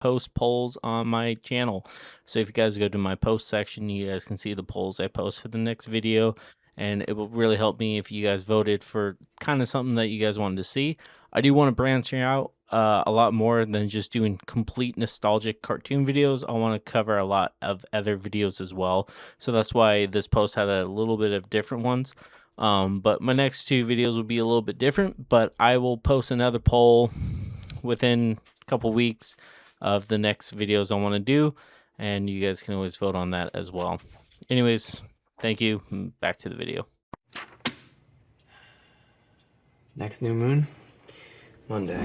post polls on my channel. So if you guys go to my post section, you guys can see the polls I post for the next video, and it will really help me if you guys voted for kind of something that you guys wanted to see. I do want to branch out a lot more than just doing complete nostalgic cartoon videos. I want to cover a lot of other videos as well. So that's why this post had a little bit of different ones. But my next two videos will be a little bit different, but I will post another poll within a couple weeks of the next videos I want to do, and you guys can always vote on that as well. Anyways, thank you. Back to the video. Next new moon? Monday.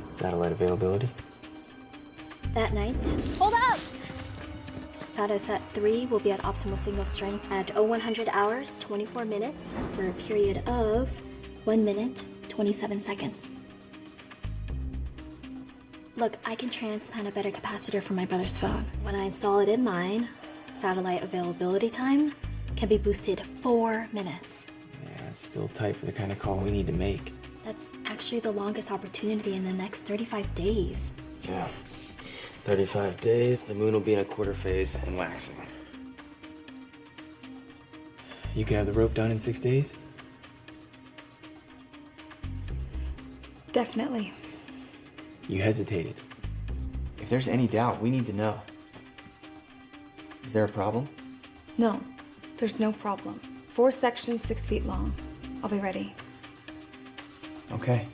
Satellite availability? That night, hold up! Satosat 3 will be at optimal signal strength at 0100 hours, 24 minutes for a period of 1 minute, 27 seconds. Look, I can transplant a better capacitor from my brother's phone. When I install it in mine, satellite availability time can be boosted 4 minutes. Yeah, it's still tight for the kind of call we need to make. That's actually the longest opportunity in the next 35 days. Yeah. 35 days, the moon will be in a quarter phase and waxing. You can have the rope done in 6 days? Definitely. You hesitated. If there's any doubt, we need to know. Is there a problem? No, there's no problem. 4 sections, 6 feet long. I'll be ready. Okay.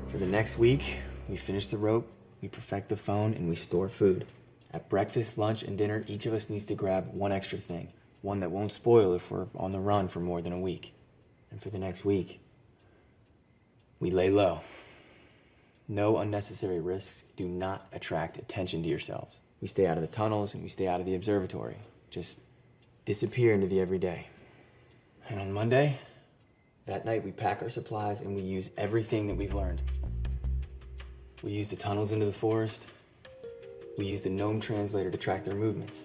For the next week, we finish the rope, we perfect the phone, and we store food. At breakfast, lunch, and dinner, each of us needs to grab one extra thing. One that won't spoil if we're on the run for more than a week. And for the next week, we lay low. No unnecessary risks. Do not attract attention to yourselves. We stay out of the tunnels and we stay out of the observatory. Just disappear into the everyday. And on Monday, that night we pack our supplies and we use everything that we've learned. We use the tunnels into the forest. We use the gnome translator to track their movements.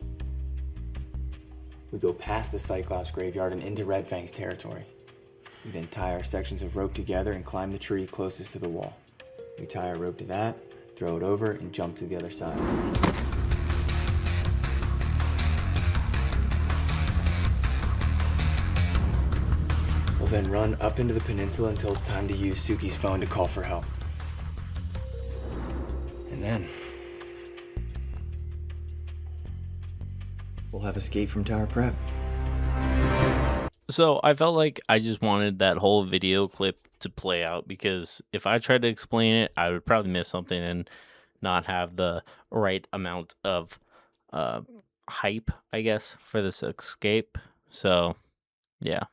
We go past the Cyclops graveyard and into Red Fang's territory. We then tie our sections of rope together and climb the tree closest to the wall. We tie our rope to that, throw it over, and jump to the other side. We'll then run up into the peninsula until it's time to use Suki's phone to call for help. And then we'll have escape from Tower Prep. So I felt like I just wanted that whole video clip to play out, because if I tried to explain it, I would probably miss something and not have the right amount of hype, I guess, for this escape. So yeah.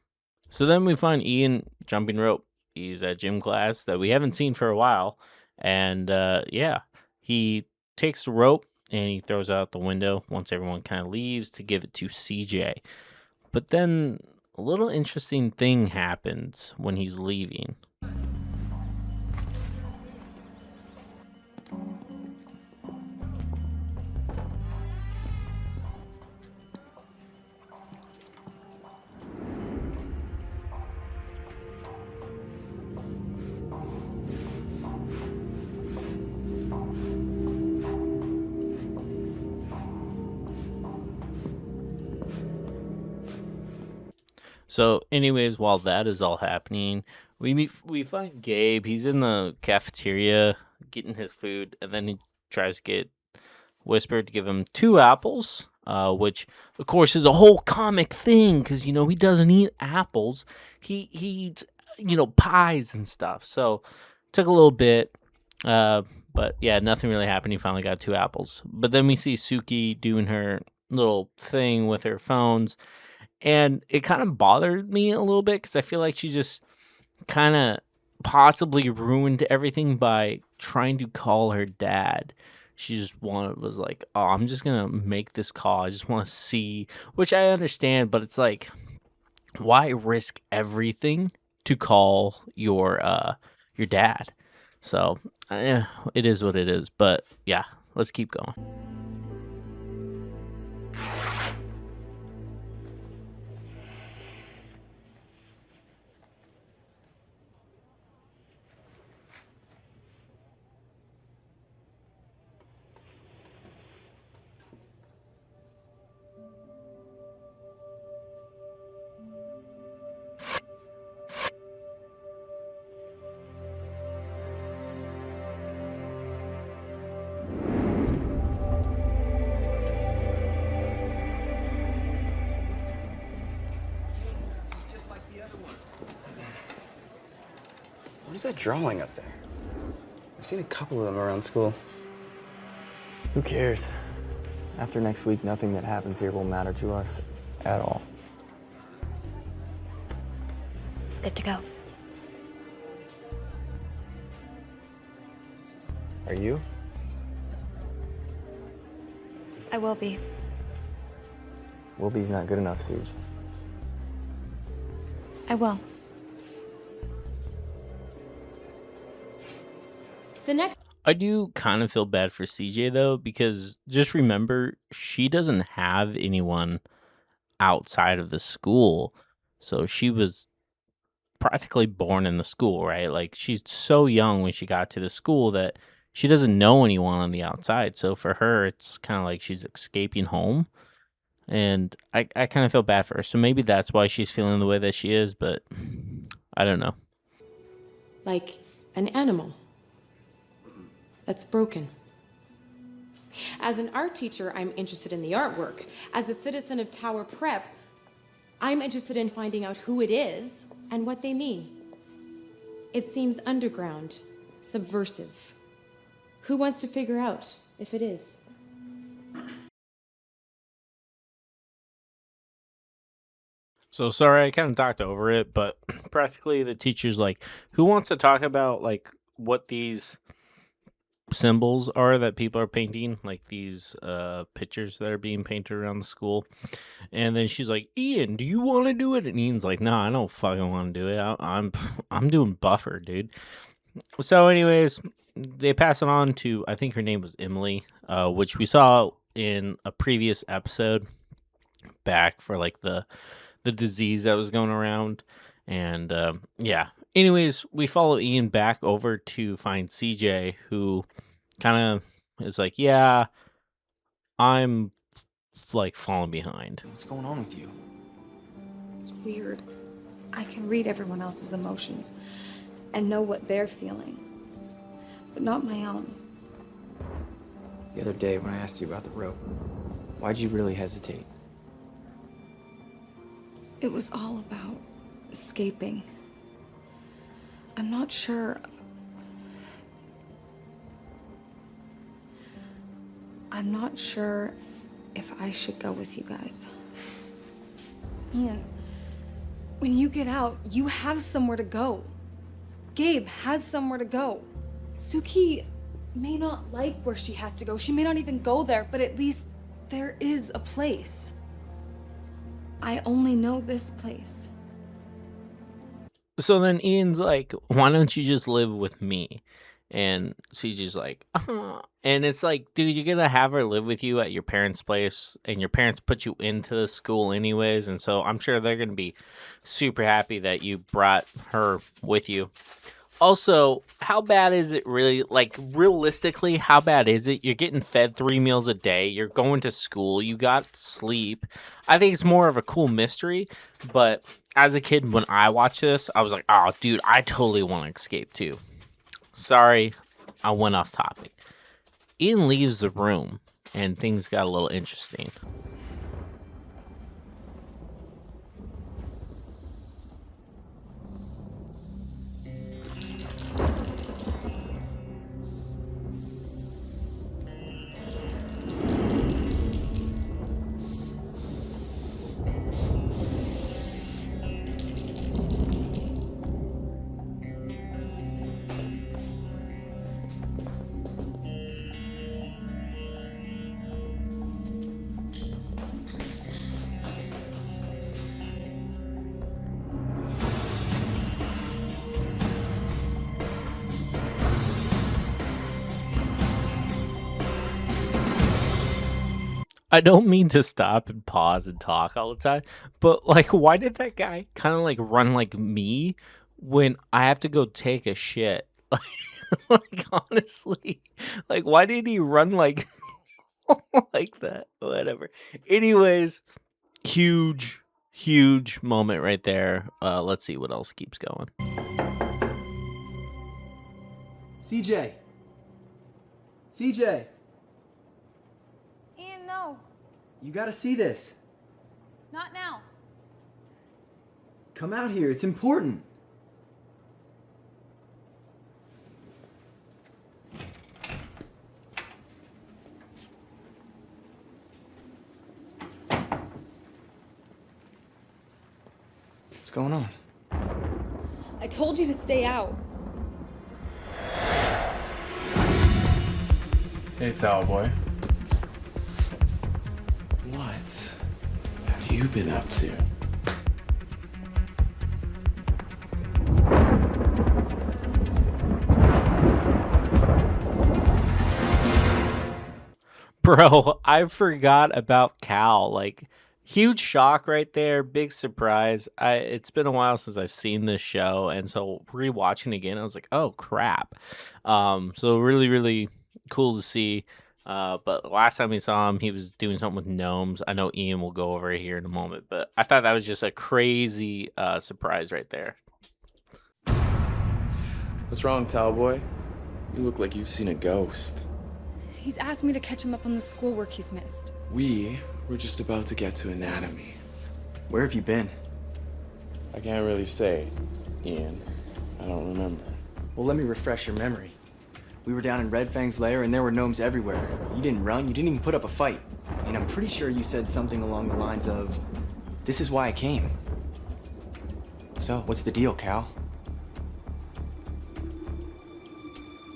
So then we find Ian jumping rope. He's at gym class that we haven't seen for a while. And yeah, he takes the rope and he throws it out the window once everyone kind of leaves to give it to CJ. But then a little interesting thing happens when he's leaving. So anyways, while that is all happening, we find Gabe. He's in the cafeteria getting his food, and then he tries to get Whisper to give him 2 apples, which of course is a whole comic thing, because he doesn't eat apples. He eats pies and stuff. So took a little bit, but yeah, nothing really happened. He finally got 2 apples. But then we see Suki doing her little thing with her phones. And it kind of bothered me a little bit, because I feel like she just kind of possibly ruined everything by trying to call her dad. She just was like, oh, I'm just going to make this call. I just want to see, which I understand, but it's like, why risk everything to call your dad? So it is what it is. But yeah, let's keep going. What is that drawing up there? I've seen a couple of them around school. Who cares? After next week, nothing that happens here will matter to us at all. Good to go. Are you? I will be. Will be's not good enough, Siege. I will. The next I do kind of feel bad for CJ though, because just remember, she doesn't have anyone outside of the school. So she was practically born in the school, right? Like she's so young when she got to the school that she doesn't know anyone on the outside. So for her, it's kind of like she's escaping home. And I kind of feel bad for her. So maybe that's why she's feeling the way that she is, but I don't know. like an animal that's broken. As an art teacher, I'm interested in the artwork. As a citizen of Tower Prep, I'm interested in finding out who it is and what they mean. It seems underground, subversive. Who wants to figure out if it is? So sorry, I kind of talked over it, but practically the teacher's like, who wants to talk about like what these symbols are that people are painting, like these pictures that are being painted around the school? And then she's like, Ian, do you want to do it? And Ian's like, no, I don't fucking want to do it. I'm doing buffer, dude. So anyways, they pass it on to, I think her name was Emily, which we saw in a previous episode back for like the disease that was going around. And yeah, anyways, we follow Ian back over to find CJ, who kind of is like, yeah, I'm like falling behind. What's going on with you? It's weird. I can read everyone else's emotions and know what they're feeling, but not my own. The other day when I asked you about the rope, why'd you really hesitate? It was all about escaping. I'm not sure. I'm not sure if I should go with you guys. Ian, when you get out, you have somewhere to go. Gabe has somewhere to go. Suki may not like where she has to go. She may not even go there, but at least there is a place. I only know this place. So then Ian's like, why don't you just live with me? And CJ's like, and it's like, dude, you're gonna have her live with you at your parents' place, and your parents put you into the school anyways, and so I'm sure they're gonna be super happy that you brought her with you. Also, how bad is it really? Like, realistically, how bad is it? You're getting fed 3 meals a day. You're going to school. You got sleep. I think it's more of a cool mystery. But as a kid, when I watched this, I was like, oh, dude, I totally want to escape too. Sorry, I went off topic. Ian leaves the room, and things got a little interesting. I don't mean to stop and pause and talk all the time, but like, why did that guy kind of like run like me when I have to go take a shit? Like honestly, like why did he run like like that? Whatever. Anyways, huge, huge moment right there. Let's see what else keeps going. CJ! CJ! Ian, no. You gotta see this. Not now. Come out here, it's important. going on? I told you to stay out. Hey, towel boy. What have you been up to? Bro, I forgot about Cal. Like, huge shock right there, big surprise. It's been a while since I've seen this show, and so rewatching again, I was like, oh crap. So really, really cool to see. But last time we saw him, he was doing something with gnomes. I know Ian will go over it here in a moment, but I thought that was just a crazy surprise right there. What's wrong, towel boy? You look like you've seen a ghost. He's asked me to catch him up on the schoolwork he's missed. We were just about to get to anatomy. Where have you been? I can't really say, Ian. I don't remember. Well, let me refresh your memory. We were down in Red Fang's lair and there were gnomes everywhere. You didn't run, you didn't even put up a fight. And I'm pretty sure you said something along the lines of, "This is why I came." So, what's the deal, Cal?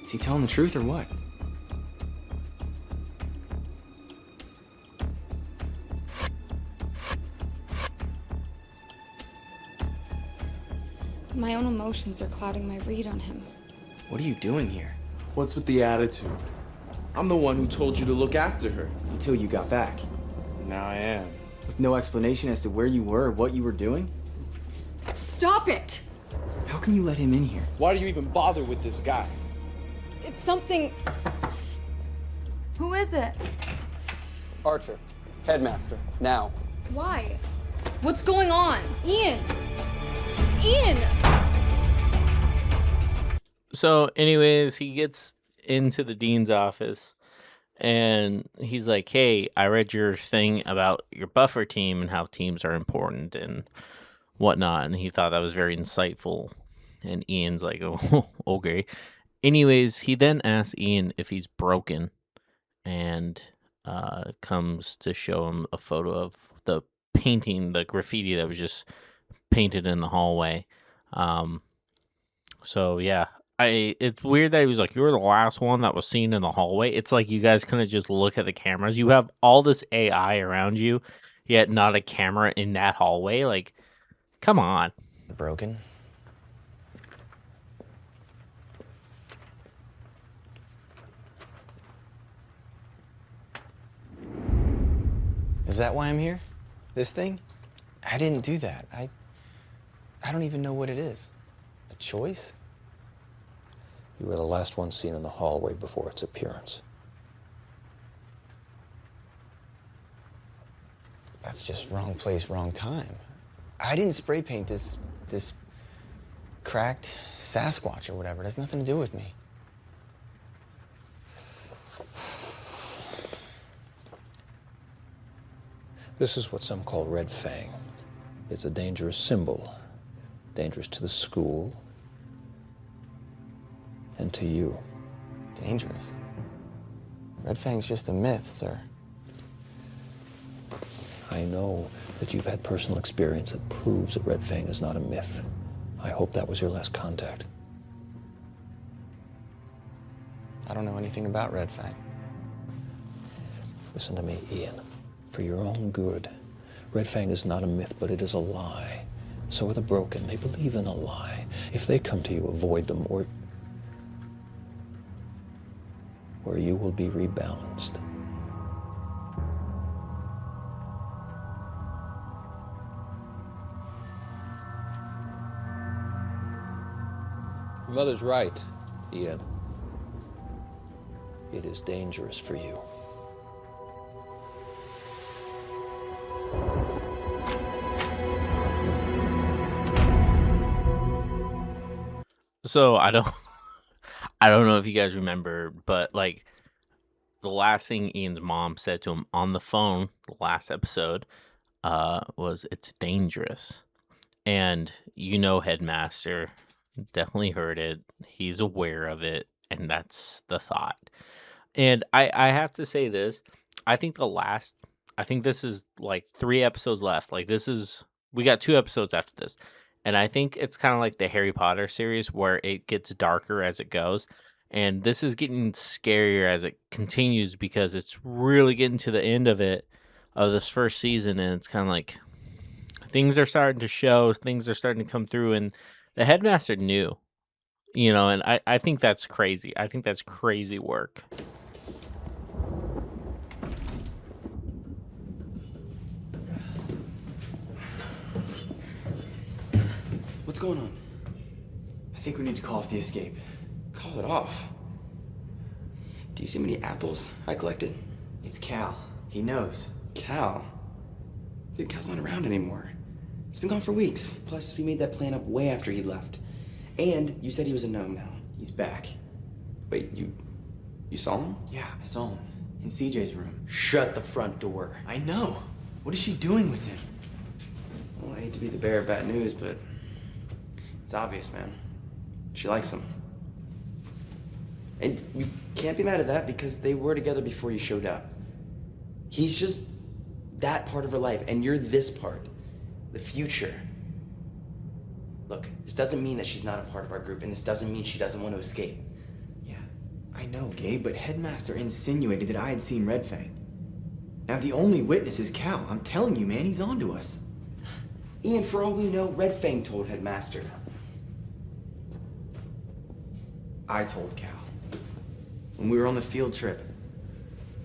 Is he telling the truth or what? My own emotions are clouding my read on him. What are you doing here? What's with the attitude? I'm the one who told you to look after her. Until you got back. Now I am. With no explanation as to where you were or what you were doing? Stop it! How can you let him in here? Why do you even bother with this guy? It's something... Who is it? Archer, headmaster, now. Why? What's going on? Ian! Ian! So, anyways, he gets into the dean's office and he's like, hey, I read your thing about your buffer team and how teams are important and whatnot. And he thought that was very insightful. And Ian's like, oh, okay. Anyways, he then asks Ian if he's broken and comes to show him a photo of the painting, the graffiti that was just painted in the hallway. So yeah, it's weird that he was like, you're the last one that was seen in the hallway. It's like you guys kind of just look at the cameras. You have all this AI around you, yet not a camera in that hallway. Like, come on. Broken? Is that why I'm here? This thing? I didn't do that. I don't even know what it is. A choice? You were the last one seen in the hallway before its appearance. That's just wrong place, wrong time. I didn't spray paint this cracked Sasquatch or whatever. It has nothing to do with me. This is what some call Red Fang. It's a dangerous symbol. Dangerous to the school and to you. Dangerous? Red Fang's just a myth, sir. I know that you've had personal experience that proves that Red Fang is not a myth. I hope that was your last contact. I don't know anything about Red Fang. Listen to me, Ian. For your own good, Red Fang is not a myth, but it is a lie. So are the broken. They believe in a lie. If they come to you, avoid them, or you will be rebalanced. Your mother's right, Ian. It is dangerous for you. So I don't know if you guys remember, but like the last thing Ian's mom said to him on the phone, the last episode, was it's dangerous. And Headmaster definitely heard it. He's aware of it, and that's the thought. And I have to say this. I think this is like 3 episodes left. Like we got 2 episodes after this. And I think it's kind of like the Harry Potter series where it gets darker as it goes. And this is getting scarier as it continues because it's really getting to the end of it, of this first season. And it's kind of like things are starting to show, things are starting to come through. And the headmaster knew, and I think that's crazy. I think that's crazy work. What's going on? I think we need to call off the escape. Call it off. Do you see how many apples I collected? It's Cal. He knows. Cal? Dude, Cal's not around anymore. He's been gone for weeks. Plus, we made that plan up way after he left. And you said he was a gnome now. He's back. Wait, you saw him? Yeah, I saw him. In CJ's room. Shut the front door. I know. What is she doing with him? Well, I hate to be the bearer of bad news, but it's obvious, man. She likes him. And you can't be mad at that because they were together before you showed up. He's just that part of her life, and you're this part, the future. Look, this doesn't mean that she's not a part of our group, and this doesn't mean she doesn't want to escape. Yeah, I know, Gabe, but Headmaster insinuated that I had seen Red Fang. Now, the only witness is Cal. I'm telling you, man, he's onto us. Ian, for all we know, Red Fang told Headmaster. I told Cal. When we were on the field trip.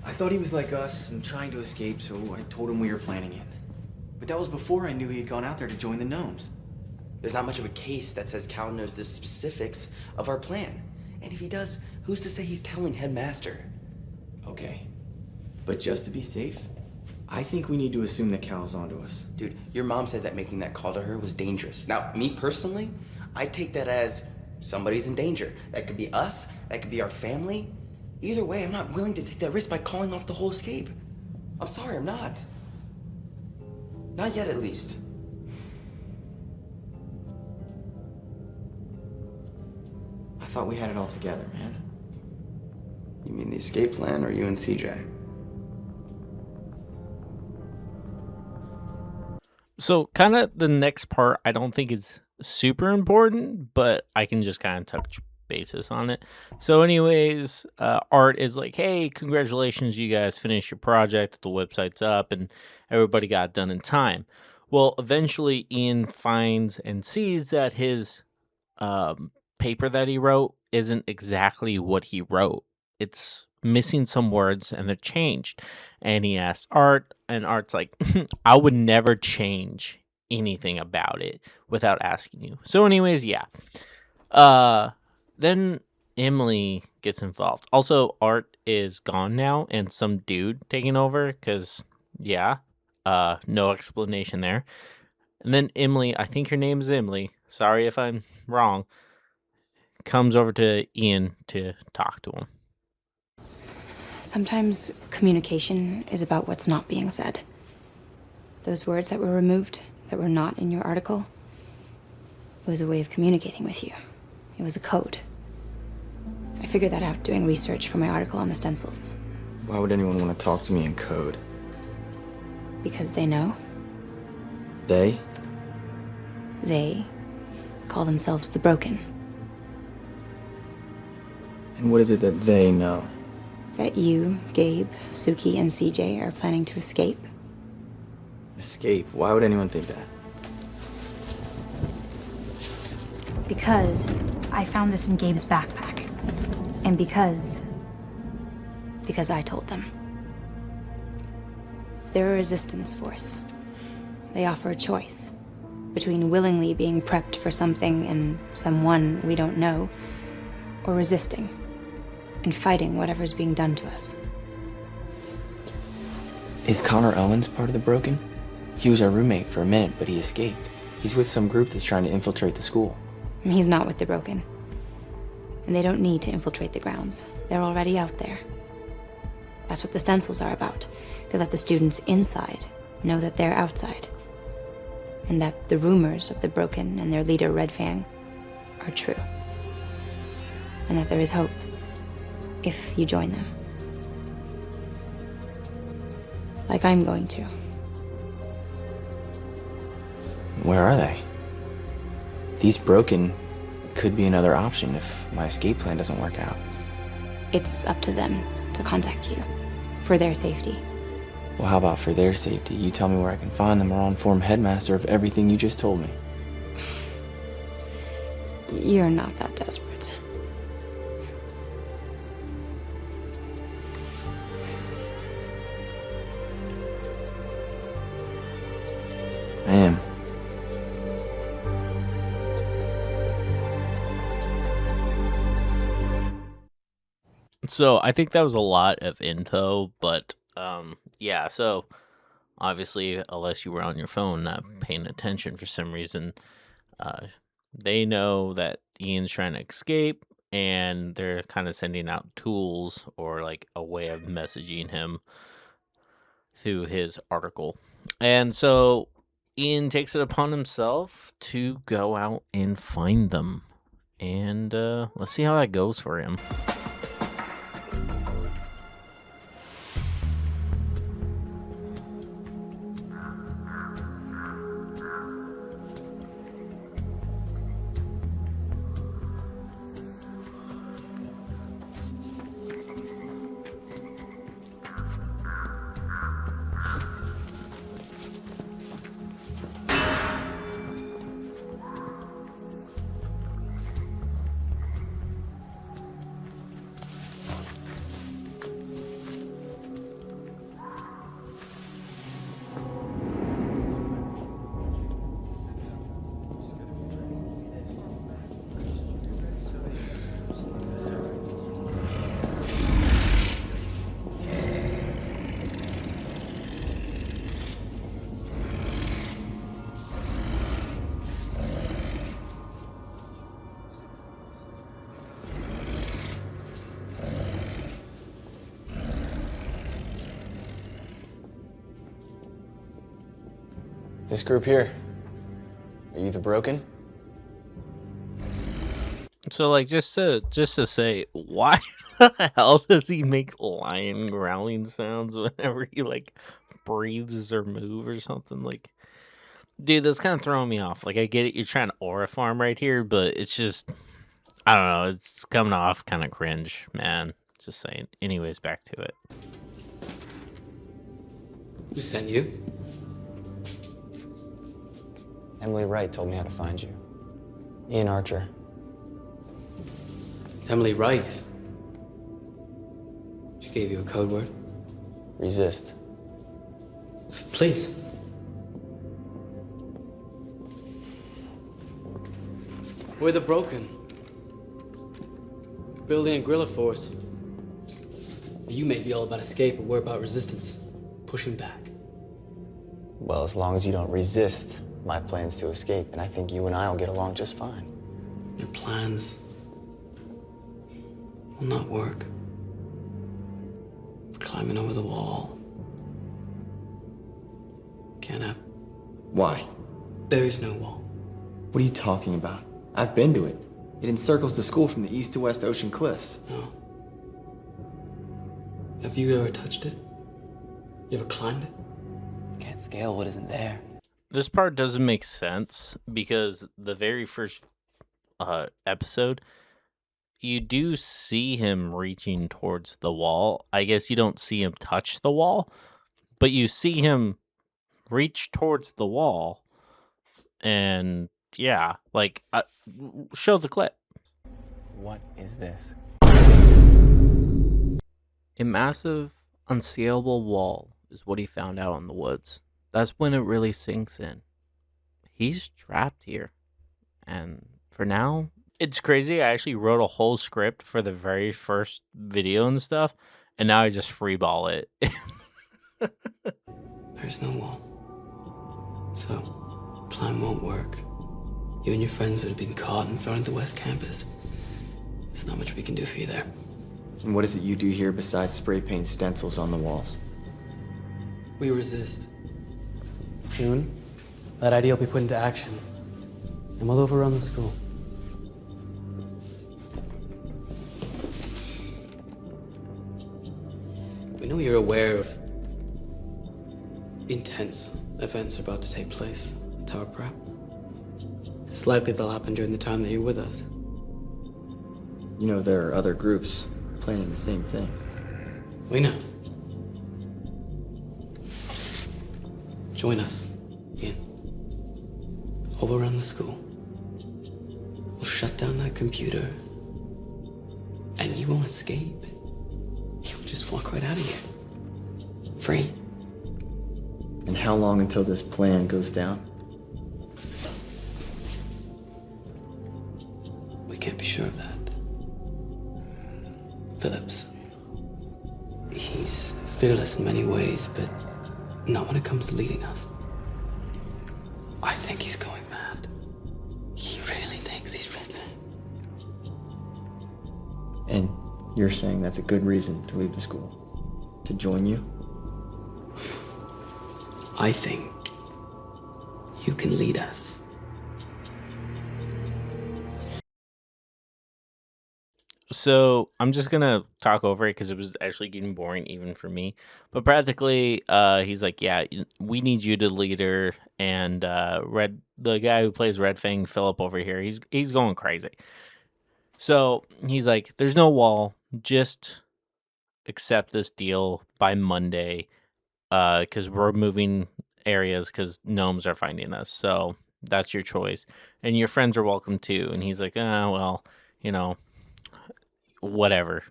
I thought he was like us and trying to escape, so I told him we were planning it. But that was before I knew he had gone out there to join the gnomes. There's not much of a case that says Cal knows the specifics of our plan. And if he does, who's to say he's telling Headmaster? Okay. But just to be safe, I think we need to assume that Cal's onto us. Dude, your mom said that making that call to her was dangerous. Now, me personally, I take that as somebody's in danger. That could be us, that could be our family. Either way, I'm not willing to take that risk by calling off the whole escape. I'm sorry, I'm not. Not yet, at least. I thought we had it all together, man. You mean the escape plan or you and CJ? So kind of the next part I don't think is super important, but I can just kind of touch basis on it. So anyways, Art is like, hey, congratulations, you guys finished your project, the website's up, and everybody got it done in time. Well, eventually Ian finds and sees that his paper that he wrote isn't exactly what he wrote. It's missing some words and they're changed. And he asks Art, and Art's like, I would never change anything about it without asking you. So anyways, yeah. Then Emily gets involved. Also, Art is gone now and some dude taking over because, yeah, no explanation there. And then Emily, I think her name is Emily, sorry if I'm wrong, comes over to Ian to talk to him. Sometimes communication is about what's not being said. Those words that were removed, that were not in your article, it was a way of communicating with you. It was a code. I figured that out doing research for my article on the stencils. Why would anyone want to talk to me in code? Because they know. They? They call themselves the Broken. And what is it that they know? That you, Gabe, Suki, and CJ are planning to escape. Escape? Why would anyone think that? Because I found this in Gabe's backpack. And because I told them. They're a resistance force. They offer a choice between willingly being prepped for something and someone we don't know, or resisting and fighting whatever's being done to us. Is Connor Owens part of the Broken? He was our roommate for a minute, but he escaped. He's with some group that's trying to infiltrate the school. He's not with the Broken. And they don't need to infiltrate the grounds. They're already out there. That's what the stencils are about. They let the students inside know that they're outside. And that the rumors of the Broken and their leader, Red Fang, are true. And that there is hope if you join them. Like I'm going to. Where are they? these broken could be another option if my escape plan doesn't work out. It's up to them to contact you for their safety. Well, how about for their safety? You tell me where I can find them, or I'll inform Headmaster of everything you just told me. You're not that desperate. I am. So I think that was a lot of info, but yeah. So obviously, unless you were on your phone not paying attention for some reason, uh, they know that Ian's trying to escape, and they're kind of sending out tools or like a way of messaging him through his article. And so Ian takes it upon himself to go out and find them. And let's see how that goes for him. This group here, are you the broken? So like just to say, why the hell does he make lion growling sounds whenever he like breathes or move or something? Like, dude, that's kind of throwing me off. Like, I get it, you're trying to aura farm right here, but it's just, I don't know, it's coming off kind of cringe, man. Just saying. Anyways, back to it. Who sent you? Emily Wright told me how to find you. Ian Archer. Emily Wright. She gave you a code word? Resist. Please. We're the broken. Billy and Gorilla Force. You may be all about escape, but we're about resistance. Pushing back. Well, as long as you don't resist my plans to escape, and I think you and I will get along just fine. Your plans will not work. Climbing over the wall. Can't happen. Why? There is no wall. What are you talking about? I've been to it. It encircles the school from the east to west ocean cliffs. No. Have you ever touched it? You ever climbed it? You can't scale what isn't there. This part doesn't make sense because the very first episode, you do see him reaching towards the wall. I guess you don't see him touch the wall, but you see him reach towards the wall. And yeah, like, show the clip. What is this? A massive, unscalable wall is what he found out in the woods. That's when it really sinks in. He's trapped here. And for now, it's crazy. I actually wrote a whole script for the very first video and stuff, and now I just freeball it. There's no wall. So, plan won't work. You and your friends would have been caught and thrown at the West Campus. There's not much we can do for you there. And what is it you do here besides spray paint stencils on the walls? We resist. Soon, that idea will be put into action, and we'll overrun the school. We know you're aware of intense events are about to take place at Tower Prep. It's likely they'll happen during the time that you're with us. You know, there are other groups planning the same thing. We know. Join us, Ian. All around the school. We'll shut down that computer. And you won't escape. You'll just walk right out of here. Free. And how long until this plan goes down? We can't be sure of that. Phillips. He's fearless in many ways, but not when it comes to leading us. I think he's going mad. He really thinks he's Red Fang. And you're saying that's a good reason to leave the school? To join you? I think you can lead us. So I'm just gonna talk over it because it was actually getting boring even for me. But practically, he's like, "Yeah, we need you to lead her." And the guy who plays Red Fang, Philip over here, he's going crazy. So he's like, "There's no wall. Just accept this deal by Monday, because we're moving areas because gnomes are finding us. So that's your choice, and your friends are welcome too." And he's like, "Ah, well, you know." Whatever.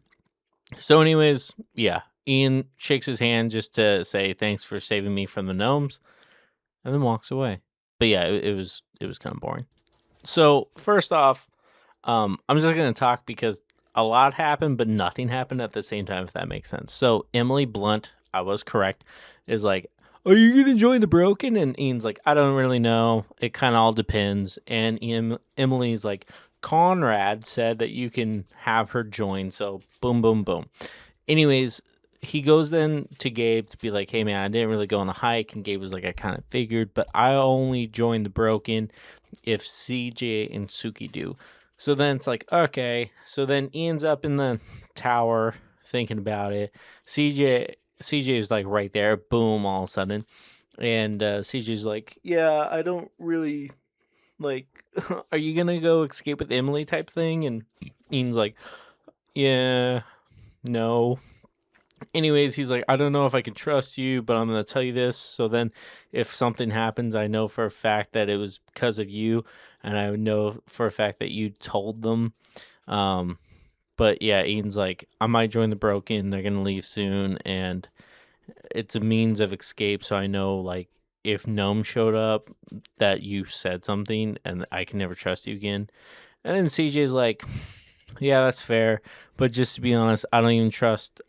So, anyways, yeah, Ian shakes his hand just to say thanks for saving me from the gnomes, and then walks away. But yeah, it was kind of boring. So first off, I'm just gonna talk because a lot happened, but nothing happened at the same time. If that makes sense. So Emily Blunt, I was correct, is like, "Are you gonna join the Broken?" And Ian's like, "I don't really know. It kind of all depends." And Emily's like, "Conrad said that you can have her join." So boom, boom, boom. Anyways, he goes then to Gabe to be like, "Hey man, I didn't really go on the hike," and Gabe was like, "I kind of figured, but I only joined the Broken if CJ and Suki do." So then it's like, okay. So then Ian's up in the tower thinking about it. CJ is like right there. Boom! All of a sudden, and CJ's like, "Yeah, I don't really like. Are you gonna go escape with Emily type thing?" And Ian's like, "Yeah, no." Anyways, he's like, "I don't know if I can trust you, but I'm gonna tell you this. So then, if something happens, I know for a fact that it was because of you, and I know for a fact that you told them." Um, but yeah, Ian's like, "I might join the Broken. They're gonna leave soon, and it's a means of escape. So I know, like, if Gnome showed up, that you said something, and I can never trust you again." And then CJ's like, "Yeah, that's fair, but just to be honest, I don't even trust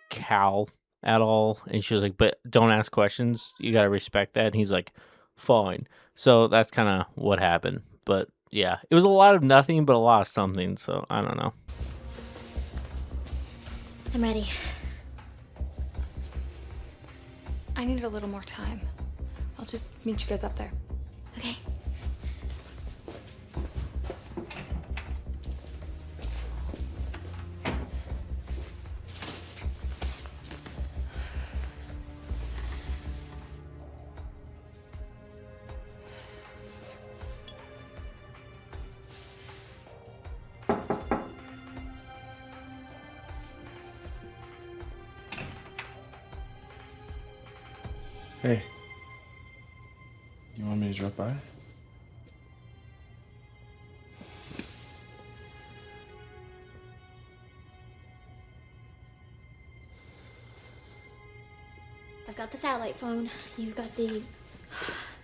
Cal at all." And she was like, "But don't ask questions. You gotta respect that." And he's like, "Fine." So that's kind of what happened. But yeah, it was a lot of nothing, but a lot of something. So I don't know. I'm ready. I need a little more time. I'll just meet you guys up there. Okay. Hey. You want me to drop by? I've got the satellite phone. You've got the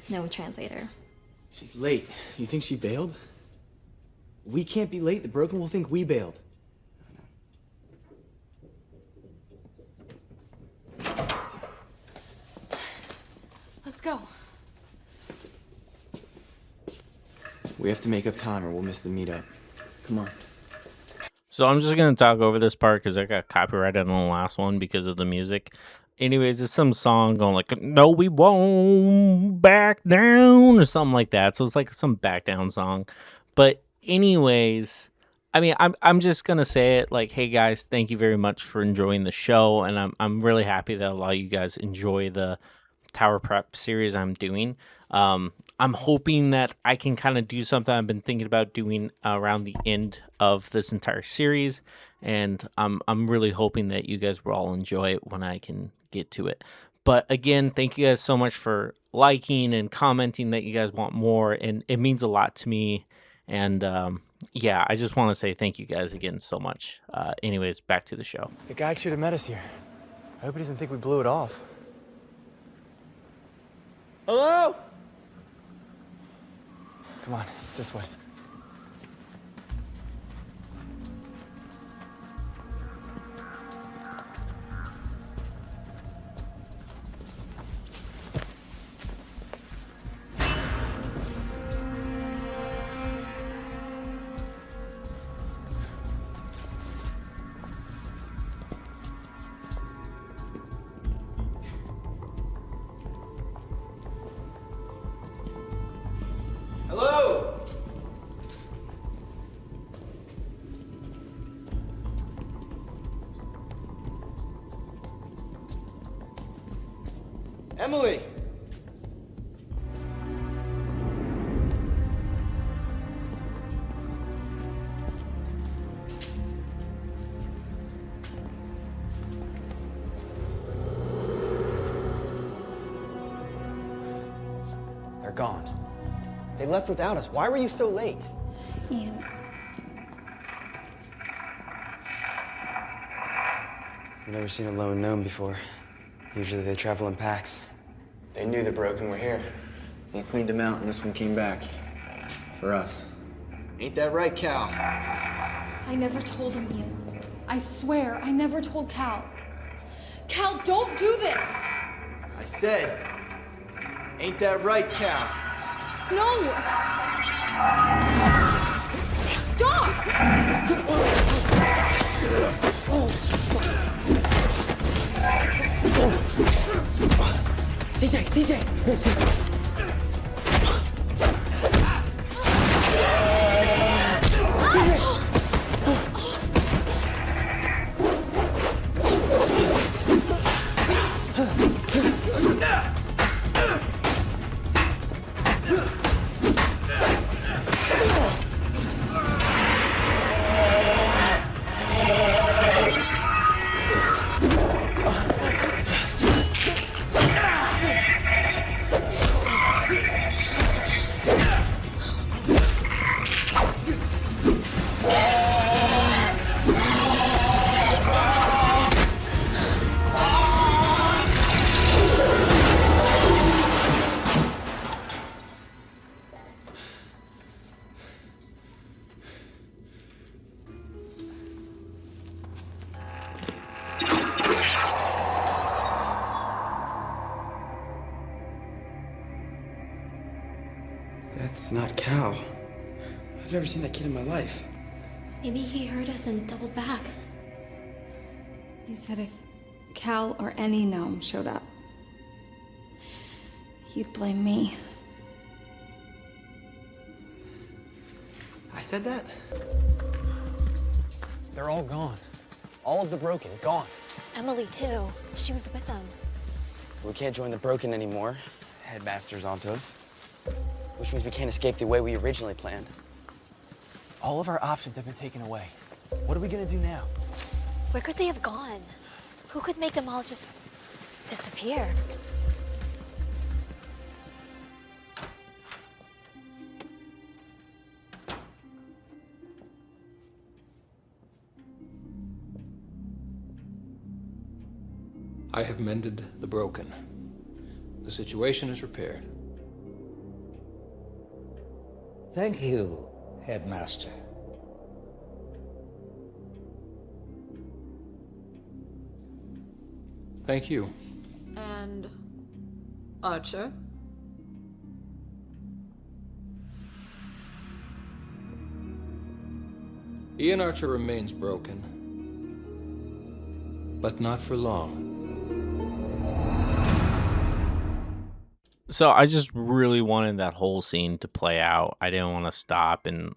no translator. She's late. You think she bailed? We can't be late. The Broken will think we bailed. Let's go. We have to make up time or we'll miss the meetup. Come on. So I'm just gonna talk over this part because I got copyrighted on the last one because of the music. Anyways, it's some song going like, "No, we won't back down" or something like that. So it's like some back down song. But anyways, I mean, I'm just gonna say it like, "Hey guys, thank you very much for enjoying the show," and I'm really happy that a lot of you guys enjoy the Tower Prep series I'm doing. I'm hoping that I can kind of do something I've been thinking about doing around the end of this entire series, and I'm really hoping that you guys will all enjoy it when I can get to it. But again, thank you guys so much for liking and commenting that you guys want more, and it means a lot to me. And yeah, I just want to say thank you guys again so much. Anyways, back to the show. The guy should have met us here. I hope he doesn't think we blew it off. Hello? Come on, it's this way. Hello? Emily! They're gone. They left without us. Why were you so late? Ian, I've never seen a lone gnome before. Usually they travel in packs. They knew the Broken were here. They cleaned them out, and this one came back. For us. Ain't that right, Cal? I never told him, Ian. I swear, I never told Cal. Cal, don't do this! I said, ain't that right, Cal? No! Stop! CJ! That's not Cal. I've never seen that kid in my life. Maybe he heard us and doubled back. You said if Cal or any gnome showed up, you'd blame me. I said that? They're all gone. All of the Broken, gone. Emily, too. She was with them. We can't join the Broken anymore. Headmaster's onto us. Which means we can't escape the way we originally planned. All of our options have been taken away. What are we gonna do now? Where could they have gone? Who could make them all just disappear? I have mended the broken. The situation is repaired. Thank you, Headmaster. Thank you. And Archer? Ian Archer remains broken, but not for long. So I just really wanted that whole scene to play out. I didn't want to stop and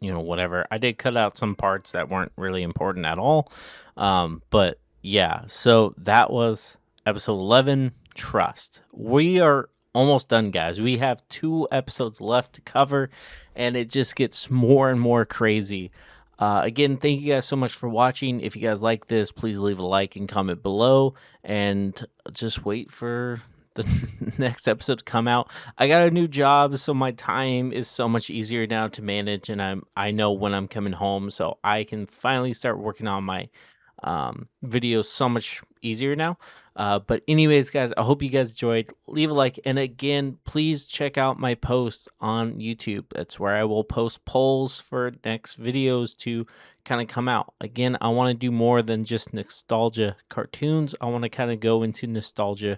whatever. I did cut out some parts that weren't really important at all. But yeah, so that was episode 11 trust. We are almost done, guys. We have 2 episodes left to cover, and it just gets more and more crazy. Again, thank you guys so much for watching. If you guys like this, please leave a like and comment below, and just wait for the next episode to come out. I got a new job, so my time is so much easier now to manage, and I know when I'm coming home, so I can finally start working on my videos so much easier now. But anyways, guys, I hope you guys enjoyed. Leave a like, and again, please check out my posts on YouTube. That's where I will post polls for next videos to kind of come out. Again, I want to do more than just nostalgia cartoons. I want to kind of go into nostalgia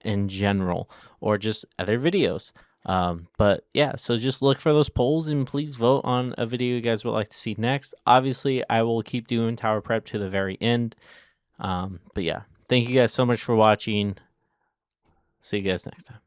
in general, or just other videos. But yeah, so just look for those polls and please vote on a video you guys would like to see next. Obviously, I will keep doing Tower Prep to the very end. But yeah, thank you guys so much for watching. See you guys next time.